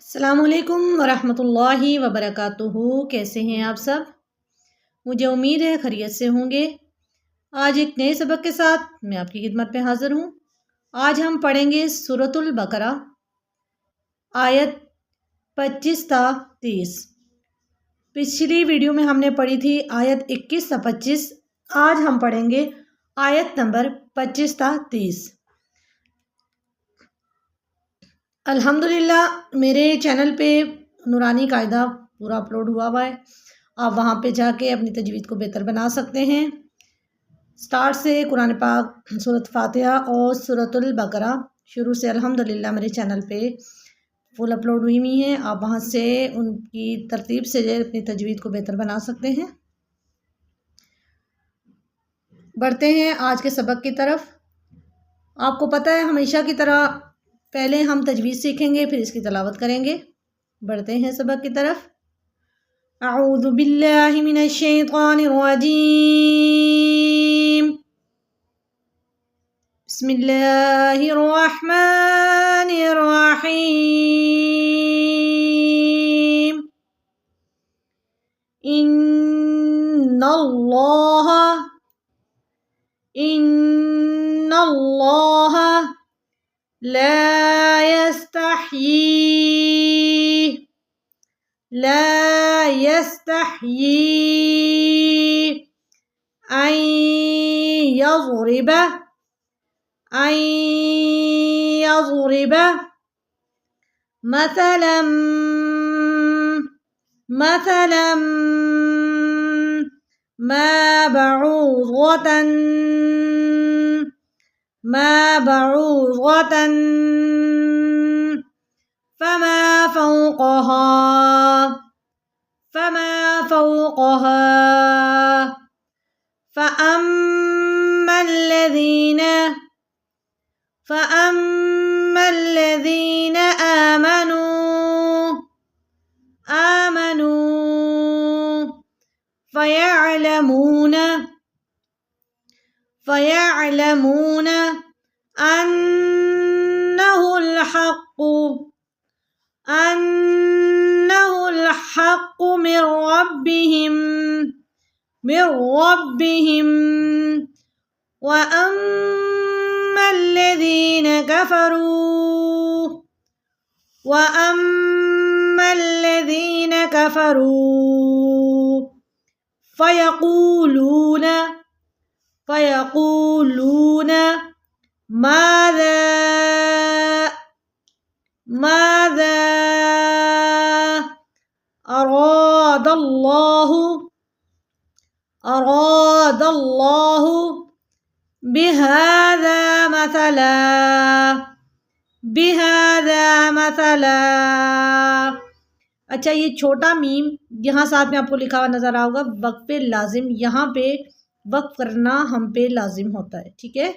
अस्सलामुअलैकुम वरहमतुल्लाहि वबरकातुहू। कैसे हैं आप सब? मुझे उम्मीद है खैरियत से होंगे। आज एक नए सबक के साथ मैं आपकी खिदमत में हाज़िर हूँ। आज हम पढ़ेंगे सूरतुल बकरा आयत 25 ता 30। पिछली वीडियो में हमने पढ़ी थी आयत 21 ता 25। आज हम पढ़ेंगे आयत नंबर 25 ता 30। अल्हम्दुलिल्लाह मेरे चैनल पे नूरानी कायदा पूरा अपलोड हुआ है। आप वहाँ पे जाके अपनी तजवीद को बेहतर बना सकते हैं। स्टार्ट से कुरान पाक, सूरत फातिहा और सूरतुल बकरा शुरू से अल्हम्दुलिल्लाह मेरे चैनल पे फुल अपलोड हुई हैं। आप वहाँ से उनकी तरतीब से अपनी तजवीद को बेहतर बना सकते हैं। बढ़ते हैं आज के सबक की तरफ। आपको पता है हमेशा की तरह पहले हम तजवीज़ सीखेंगे, फिर इसकी तिलावत करेंगे। बढ़ते हैं सबक की तरफ। अऊज़ु बिल्लाहि मिनश शैतानिर रजीम। बिस्मिल्लाहिर रहमानिर रहीम। इन्नल्लाह ला यस्तहयी अन यज़रिब मसलन मा बऊज़तन फमा फ़ौक़हा फ़अम्मा الذين آمنوا فيعلمون أنه الحق من ربهم وأما الذين كفروا فيقولون ماذا أراد الله بهذا مثلا। अच्छा, ये छोटा मीम यहाँ साथ में आपको लिखा हुआ नज़र आओगा वक्फ पे लाजिम। यहाँ पे वक्फ करना हम पे लाजिम होता है, ठीक है।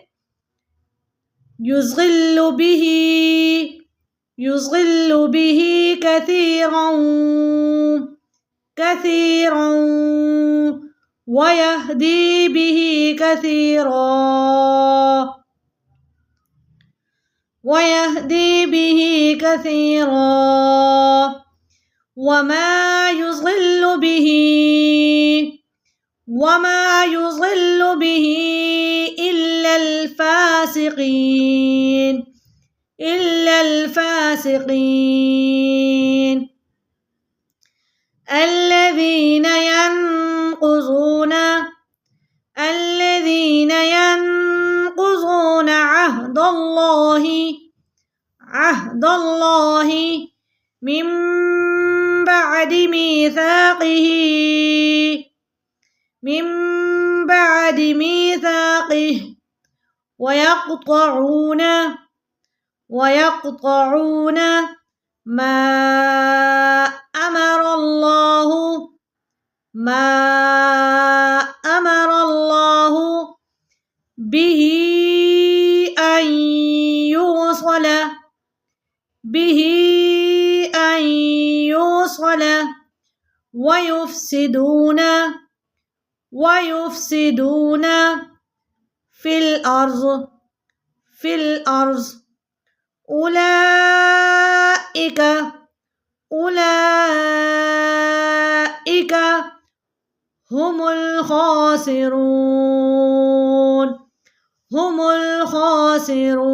युज़गिल्लु बिही कसीरन वयहदी बिही कसीरा वमा युज़िल्लु बिही इल्ला الفاسقين الذين ينقضون عهد الله من بعد ميثاقه ويقطعون ما أمر الله به أن يوصل ويفسدون في الأرض أولئك أولئك هم الخاسرون هم الخاسرون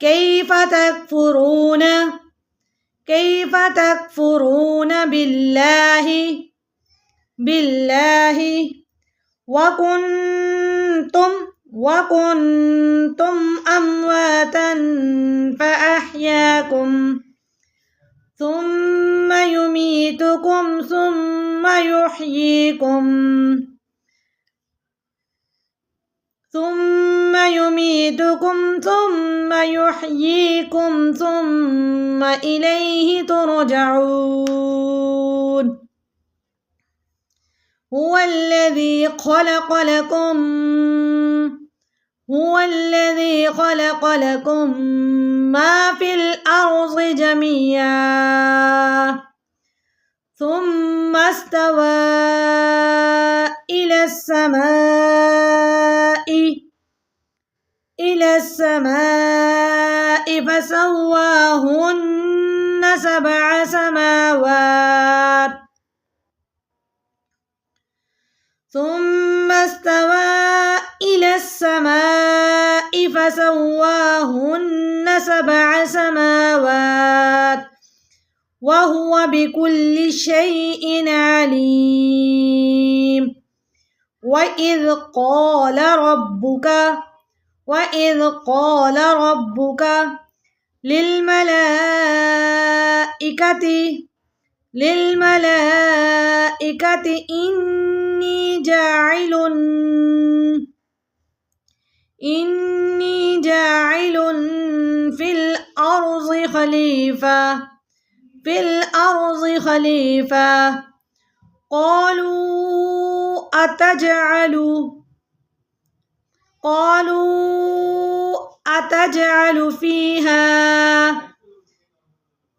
كيف تكفرون بالله وكنتم أمواتا فأحياكم ثم يميتكم ثم يحييكم ثم إليه ترجعون هو الذي خلق لكم ما في الأرض جميعا ثم استوى إلى السماء فسواهن سبع سماوات وهو بكل شيء عليم وإذ قال ربك للملائكة إني جاعل في الأرض خليفة قالوا أتجعل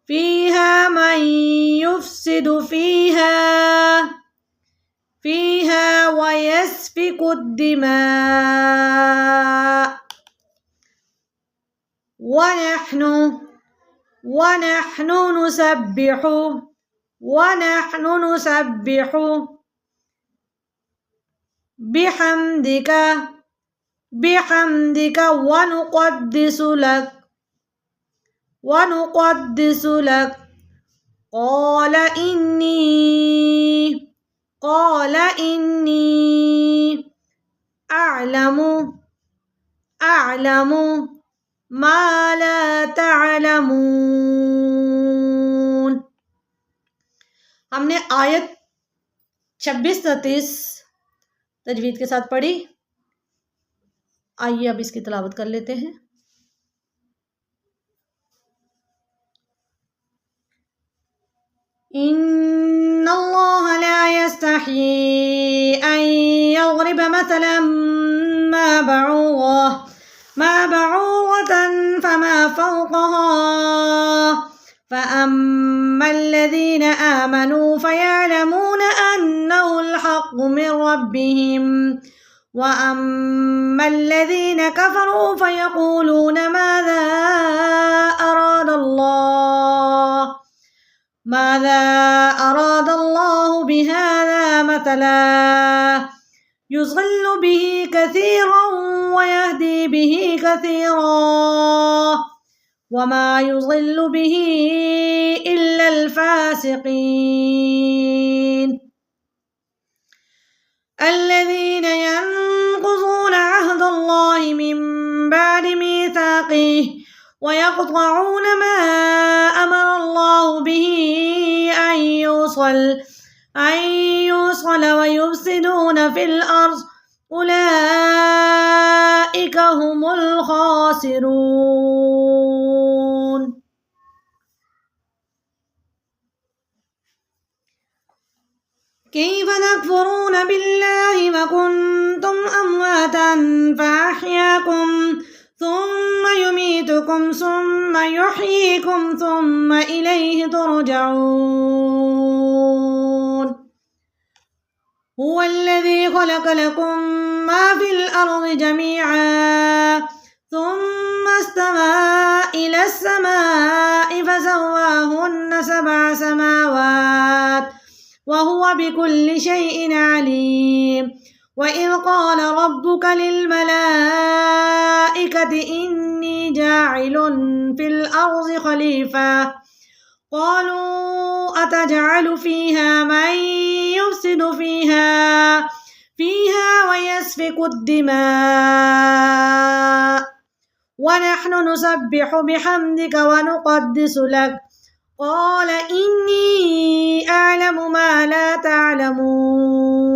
فيها من يفسد فيها ويسفك الدماء ونحن نسبح بحمدك ونقدس لك قال إني أعلم ما لا تعلمون। हमने आयत 26-33 तजवीद के साथ पढ़ी। आइए अब इसकी तिलावत कर लेते हैं। इन्नल्लाह ला यस्तही अन यज़रिब मसलन ما بعوضة فما فوقها فأما الذين آمنوا فيعلمون أنه الحق من ربهم وأما الذين كفروا فيقولون ماذا أراد الله بهذا مثلا يضل به كثيرا ويهدي به كثيرا وما يضل به إلا الفاسقين الذين ينقضون عهد الله من بعد ميثاقه ويقطعون ما أمر الله به أن يوصل ويفسدون في الأرض أولئك هم الخاسرون। كيف تكفرون بالله وكنتم أمواتا فأحياكم ثم يميتكم ثم يحييكم ثم إليه ترجعون هو الذي خلق لكم ما في الأرض جميعا ثم استوى إلى السماء فسواهن سبع سماوات وهو بكل شيء عليم وإذ قال ربك للملائكة إني جاعل في الأرض خليفة قالوا أتجعل فيها من يفسد فيها ويسفك الدماء ونحن نسبح بحمدك ونقدس لك قال إني أعلم ما لا تعلمون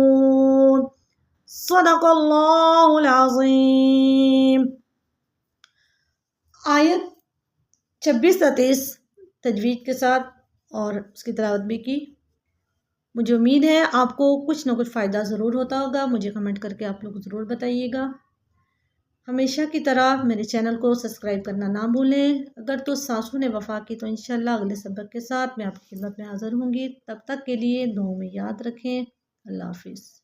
صدق अल्लाह अज़ीम। आयत 26-30 तजवीद के साथ और उसकी तिलावत भी की। मुझे उम्मीद है आपको कुछ ना कुछ फ़ायदा ज़रूर होता होगा। मुझे कमेंट करके आप लोग ज़रूर बताइएगा। हमेशा की तरह मेरे चैनल को सब्सक्राइब करना ना भूलें। अगर तो सासू ने वफ़ा की तो इंशाल्लाह अगले सबक के साथ मैं आपकी खिदमत में हाज़िर होंगी। तब तक के लिए दुआ में याद रखें। अल्लाह हाफ़िज़।